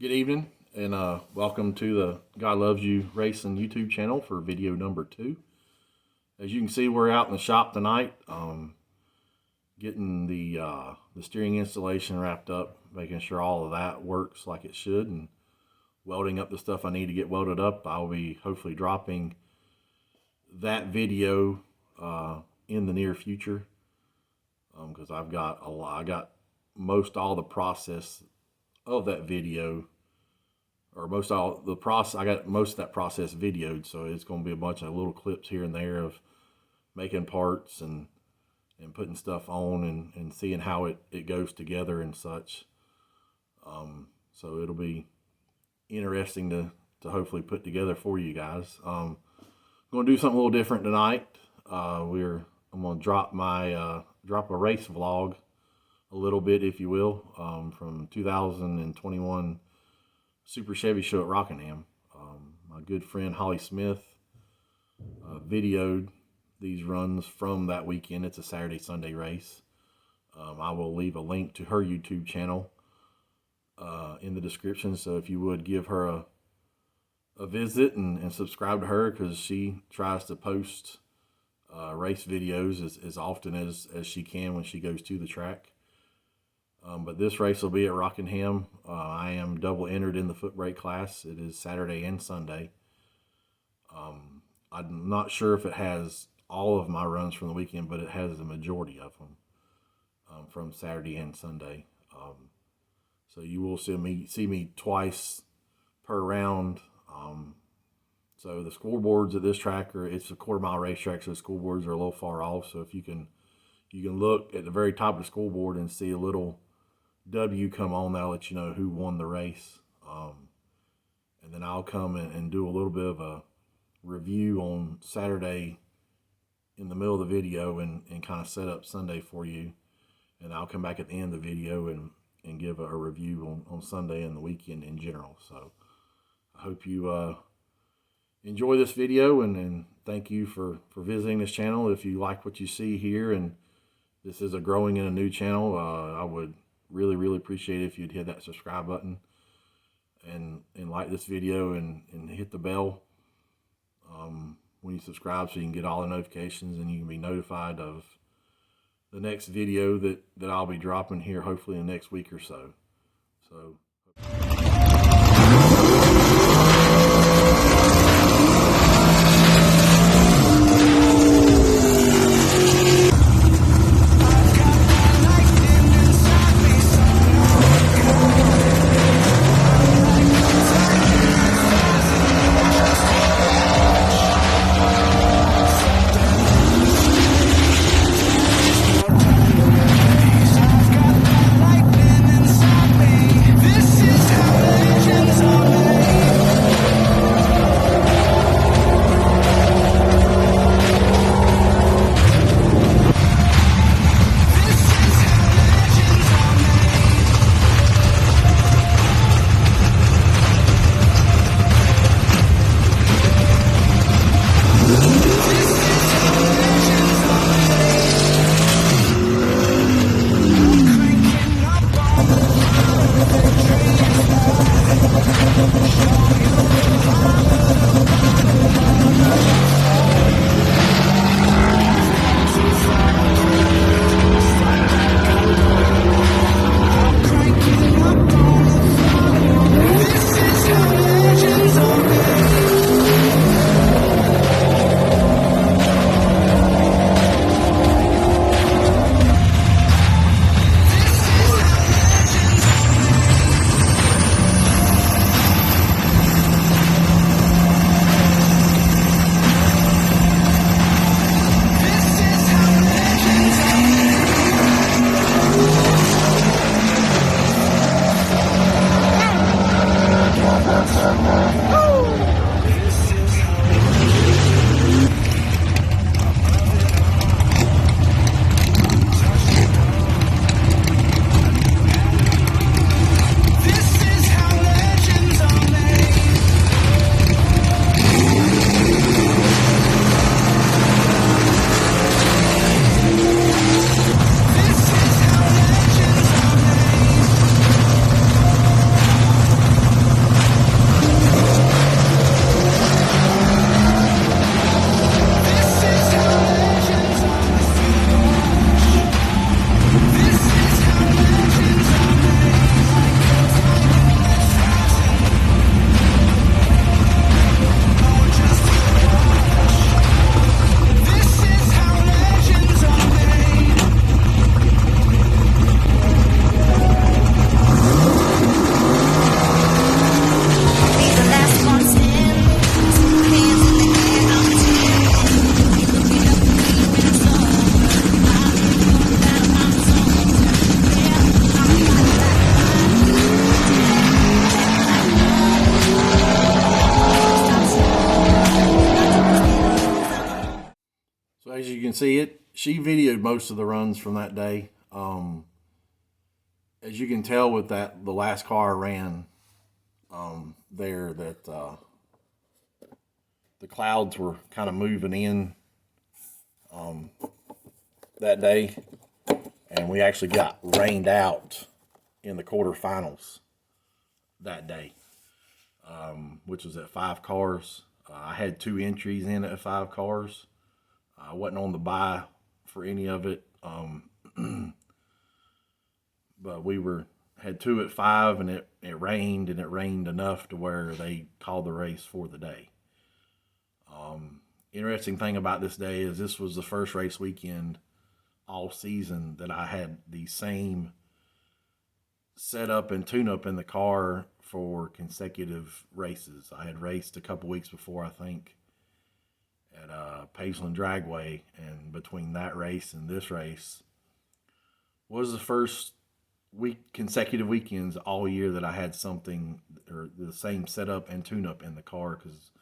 Good evening, and welcome to the God Loves You Racing YouTube channel for video number 2. As you can see, we're out in the shop tonight, getting the steering installation wrapped up, making sure all of that works like it should, and welding up the stuff I need to get welded up. I'll be hopefully dropping that video in the near future, because I got most all the process of that video, or most all the process. I got most of that process videoed, so it's going to be a bunch of little clips here and there of making parts and putting stuff on and seeing how it goes together and such. So it'll be interesting to hopefully put together for you guys. I'm going to do something a little different tonight. I'm going to drop a race vlog a little bit, if you will, from 2021 Super Chevy Show at Rockingham. My good friend Holly Smith videoed these runs from that weekend. It's a Saturday-Sunday race. I will leave a link to her YouTube channel in the description, so if you would give her a visit and subscribe to her, because she tries to post race videos as often as she can when she goes to the track. But this race will be at Rockingham. I am double entered in the foot brake class. It is Saturday and Sunday. I'm not sure if it has all of my runs from the weekend, but it has the majority of them from Saturday and Sunday. So you will see me twice per round. So the scoreboards at this track it's a quarter-mile racetrack, so the scoreboards are a little far off. So if you can look at the very top of the scoreboard and see a little W come on, that'll let you know who won the race. And then I'll come and do a little bit of a review on Saturday in the middle of the video and kind of set up Sunday for you. And I'll come back at the end of the video and give a review on Sunday and the weekend in general. So I hope you enjoy this video, and thank you for visiting this channel. If you like what you see here, and this is a growing and a new channel, I would really appreciate it if you'd hit that subscribe button and like this video and hit the bell when you subscribe, so you can get all the notifications and you can be notified of the next video that I'll be dropping here, hopefully in the next week or so. This can see it, she videoed most of the runs from that day. As you can tell with that, the last car I ran there, that the clouds were kind of moving in that day, and we actually got rained out in the quarterfinals that day, which was at 5 cars. I had 2 entries in at 5 cars. I wasn't on the bye for any of it, but we had 2 at 5, and it rained, and it rained enough to where they called the race for the day. Interesting thing about this day is this was the first race weekend all season that I had the same setup and tune-up in the car for consecutive races. I had raced a couple weeks before, I think, at Pageland Dragway, and between that race and this race was the first consecutive weekends all year that I had something or the same setup and tune-up in the car, because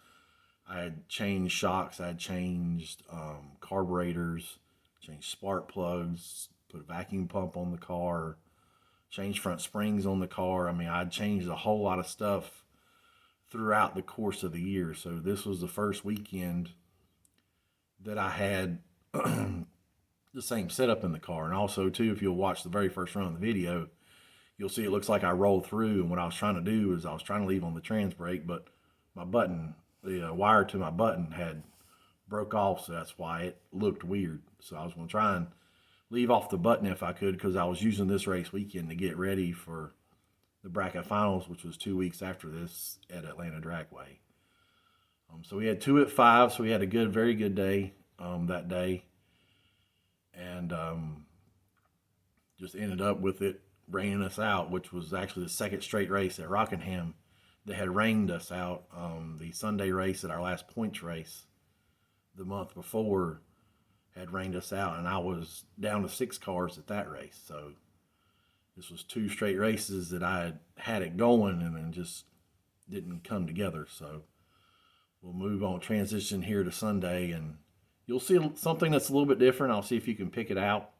I had changed shocks, I had changed carburetors, changed spark plugs, put a vacuum pump on the car, changed front springs on the car. I mean, I'd changed a whole lot of stuff throughout the course of the year. So this was the first weekend that I had the same setup in the car. And also, too, if you'll watch the very first run of the video, you'll see it looks like I rolled through. And what I was trying to do is I was trying to leave on the trans brake, but my button, the wire to my button had broke off, so that's why it looked weird. So I was going to try and leave off the button if I could, because I was using this race weekend to get ready for the bracket finals, which was 2 weeks after this at Atlanta Dragway. So we had 2 at 5, so we had a very good day that day, and just ended up with it raining us out, which was actually the second straight race at Rockingham that had rained us out. The Sunday race at our last points race the month before had rained us out, and I was down to 6 cars at that race. So this was 2 straight races that I had it going, and then just didn't come together. So we'll move on, transition here to Sunday, and you'll see something that's a little bit different. I'll see if you can pick it out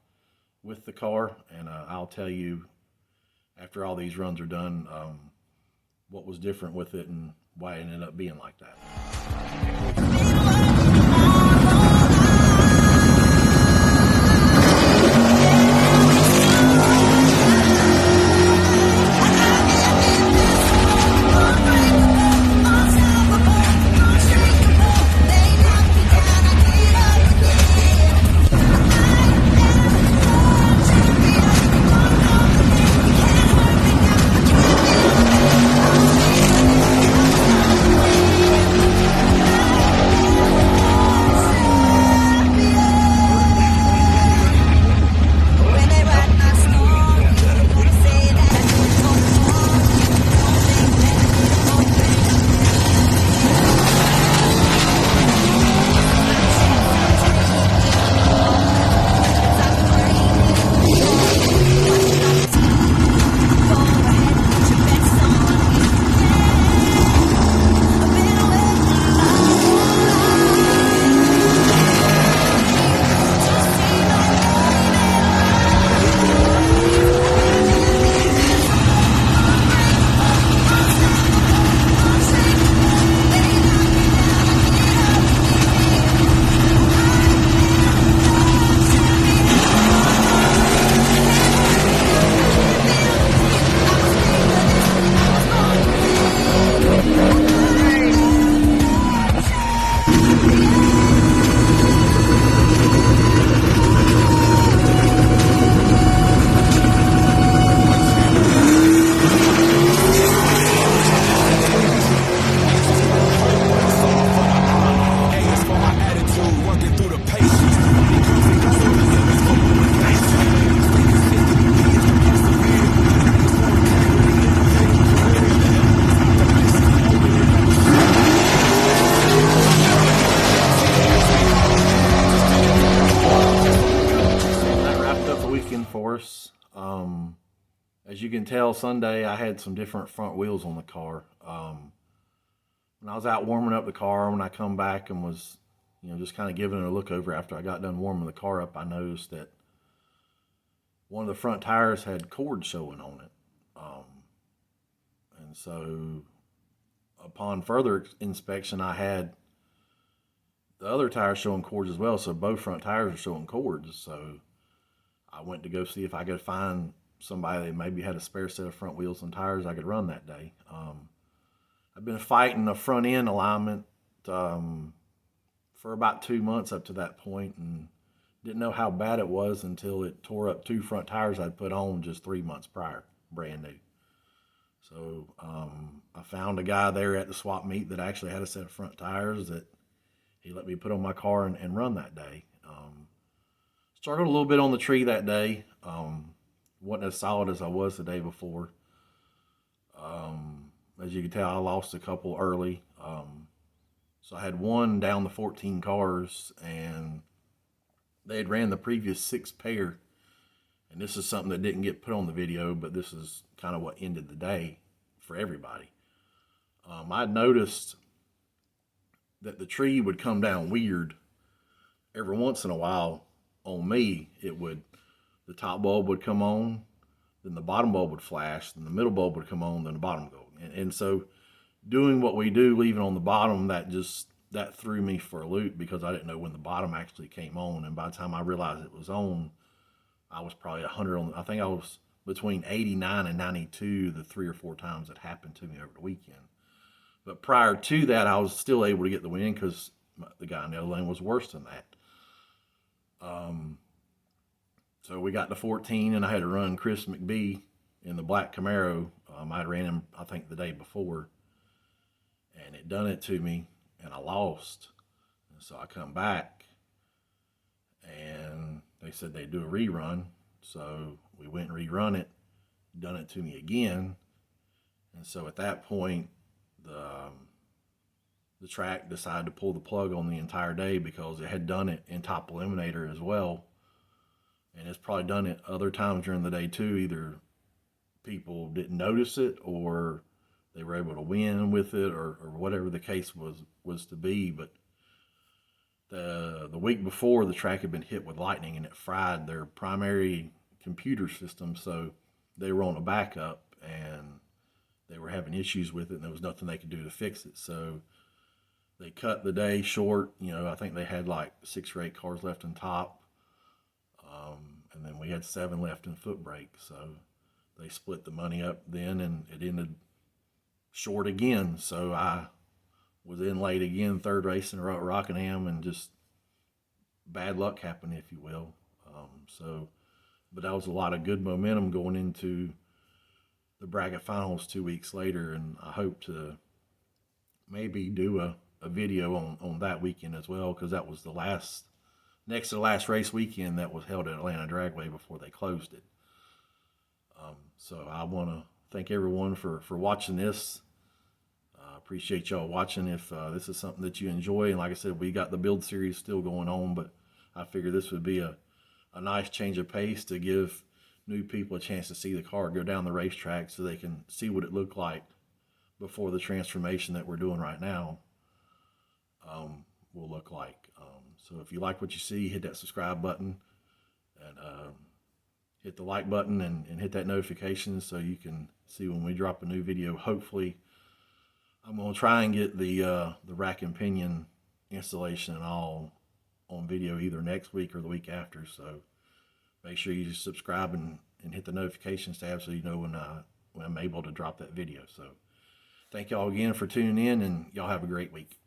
with the car, and I'll tell you after all these runs are done what was different with it and why it ended up being like that. For us. As you can tell, Sunday I had some different front wheels on the car. When I was out warming up the car, when I come back and was just kind of giving it a look over after I got done warming the car up, I noticed that one of the front tires had cord showing on it. And so upon further inspection, I had the other tires showing cords as well. So both front tires are showing cords. So I went to go see if I could find somebody that maybe had a spare set of front wheels and tires I could run that day. I've been fighting a front end alignment for about 2 months up to that point, and didn't know how bad it was until it tore up 2 front tires I'd put on just 3 months prior, brand new. So I found a guy there at the swap meet that actually had a set of front tires that he let me put on my car and run that day. Struggled a little bit on the tree that day. Wasn't as solid as I was the day before. As you can tell, I lost a couple early. So I had one down the 14 cars, and they had ran the previous 6 pair. And this is something that didn't get put on the video, but this is kind of what ended the day for everybody. I noticed that the tree would come down weird every once in a while. On me, the top bulb would come on, then the bottom bulb would flash, then the middle bulb would come on, then the bottom would go. And so doing what we do, leaving on the bottom, that threw me for a loop because I didn't know when the bottom actually came on. And by the time I realized it was on, I was probably 100 on. I think I was between 89 and 92 the 3 or 4 times it happened to me over the weekend. But prior to that, I was still able to get the win because the guy in the other lane was worse than that. So we got to 14, and I had to run Chris McBee in the black Camaro. I ran him, I think, the day before, and it done it to me, and I lost. And so I come back, and they said they'd do a rerun. So we went and rerun it, done it to me again. And so at that point, the track decided to pull the plug on the entire day because it had done it in Top Eliminator as well. And it's probably done it other times during the day too. Either people didn't notice it, or they were able to win with it, or whatever the case was to be. But the week before, the track had been hit with lightning, and it fried their primary computer system. So they were on a backup, and they were having issues with it, and there was nothing they could do to fix it. So they cut the day short. I think they had like 6 or 8 cars left in top. And then we had 7 left in foot brake. So they split the money up then, and it ended short again. So I was in late again, 3rd race in a row at Rockingham, and just bad luck happened, if you will. But that was a lot of good momentum going into the bracket finals 2 weeks later, and I hope to maybe do a video on that weekend as well, because that was next to the last race weekend that was held at Atlanta Dragway before they closed it. So I want to thank everyone for watching this. Appreciate y'all watching. If this is something that you enjoy, and like I said, we got the build series still going on, but I figured this would be a nice change of pace to give new people a chance to see the car go down the racetrack so they can see what it looked like before the transformation that we're doing right now will look like. So if you like what you see, hit that subscribe button, and hit the like button, and hit that notification so you can see when we drop a new video. Hopefully, I'm going to try and get the rack and pinion installation and all on video either next week or the week after. So make sure you subscribe and hit the notifications tab so you know when I'm able to drop that video. So thank y'all again for tuning in, and y'all have a great week.